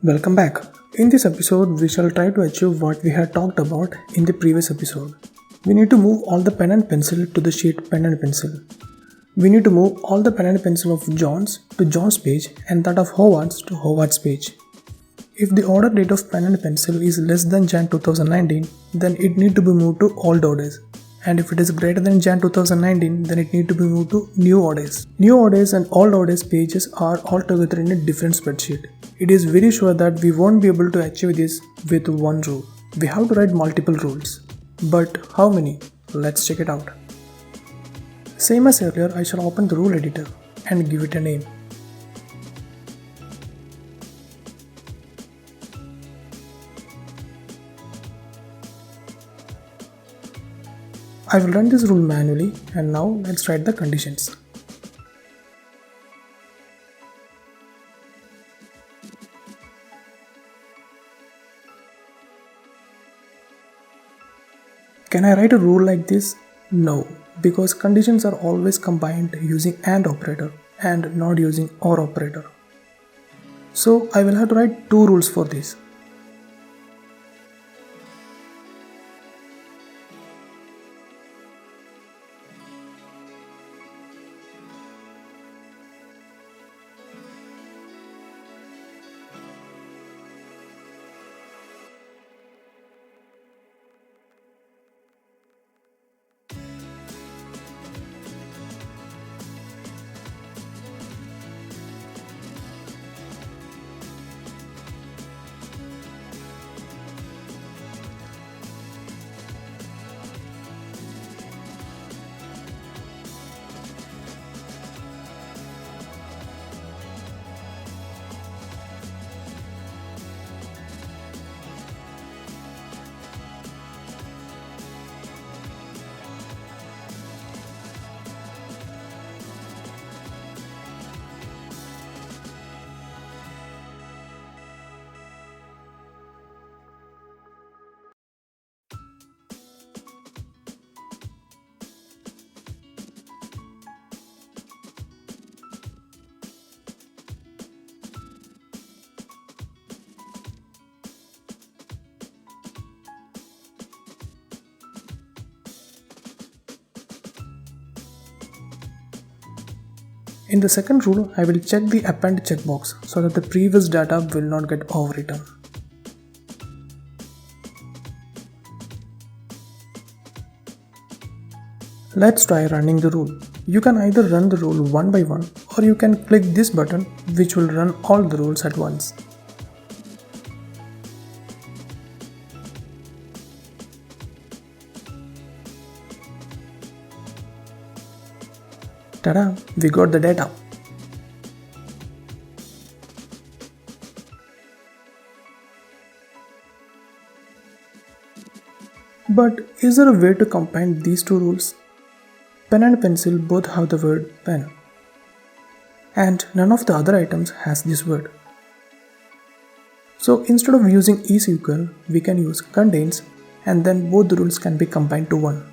Welcome back. In this episode, we shall try to achieve what we had talked about in the previous episode. We need to move all the pen and pencil to the sheet pen and pencil. We need to move all the pen and pencil of John's to John's page and that of Howard's to Howard's page. If the order date of pen and pencil is less than Jan 2019, then it need to be moved to old orders. And if it is greater than Jan 2019, then it need to be moved to new orders. New orders and old orders pages are all together in a different spreadsheet. It is very sure that we won't be able to achieve this with one rule. We have to write multiple rules. But how many? Let's check it out. Same as earlier, I shall open the rule editor and give it a name. I will run this rule manually and now let's write the conditions. Can I write a rule like this? No, because conditions are always combined using AND operator and not using OR operator. So I will have to write two rules for this. In the second rule, I will check the append checkbox so that the previous data will not get overwritten. Let's try running the rule. You can either run the rule one by one or you can click this button which will run all the rules at once. Ta-da! We got the data. But is there a way to combine these two rules? Pen and pencil both have the word pen. And none of the other items has this word. So instead of using is equal, we can use contains and then both the rules can be combined to one.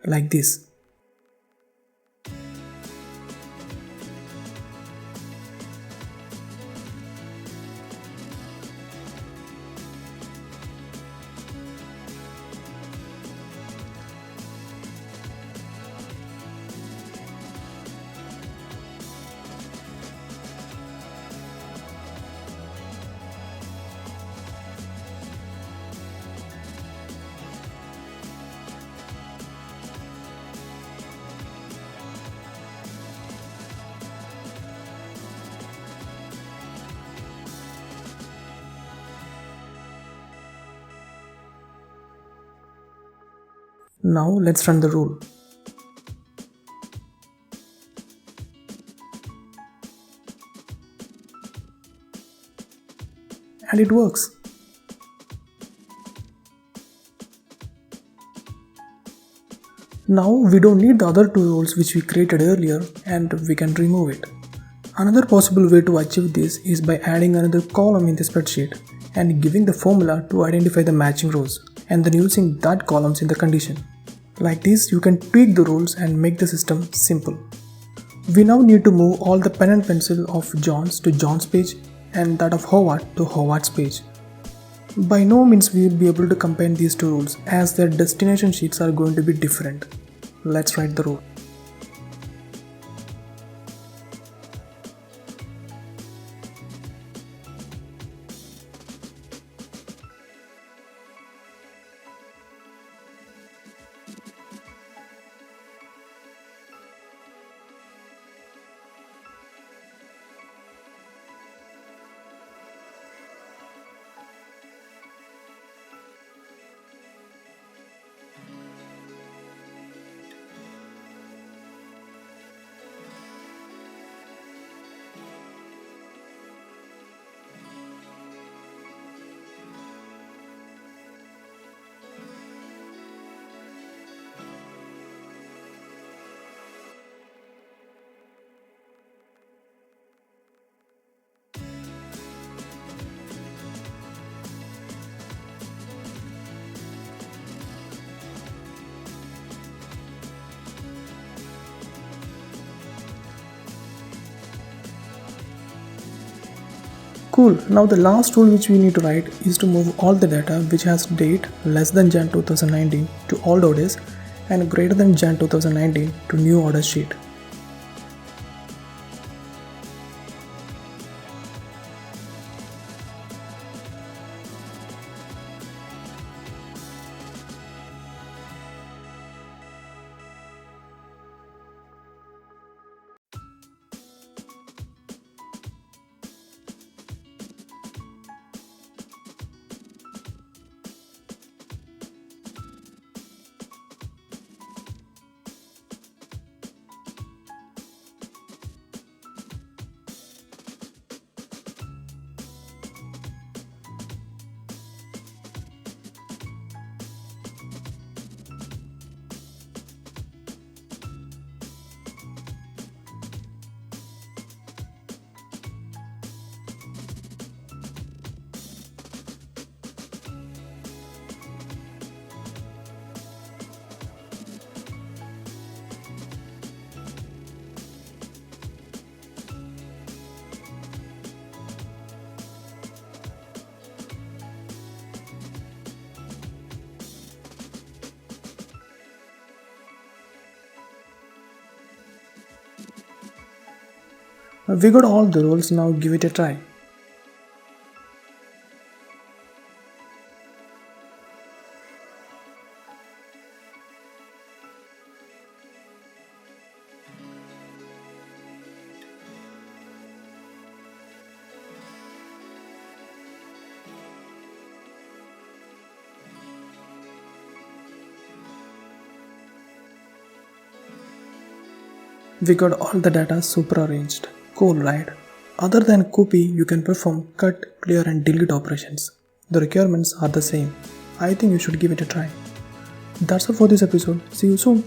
Like this. Now let's run the rule. And it works. Now we don't need the other two rules which we created earlier and we can remove it. Another possible way to achieve this is by adding another column in the spreadsheet and giving the formula to identify the matching rows and then using that columns in the condition. Like this, you can tweak the rules and make the system simple. We now need to move all the pen and pencil of John's to John's page and that of Howard to Howard's page. By no means we will be able to combine these two rules as their destination sheets are going to be different. Let's write the rule. Cool, now the last rule which we need to write is to move all the data which has date less than Jan 2019 to old orders and greater than Jan 2019 to new order sheet. We got all the rules, now give it a try. We got all the data super arranged. Cool, right? Other than copy, you can perform cut, clear and delete operations. The requirements are the same. I think you should give it a try. That's all for this episode. See you soon.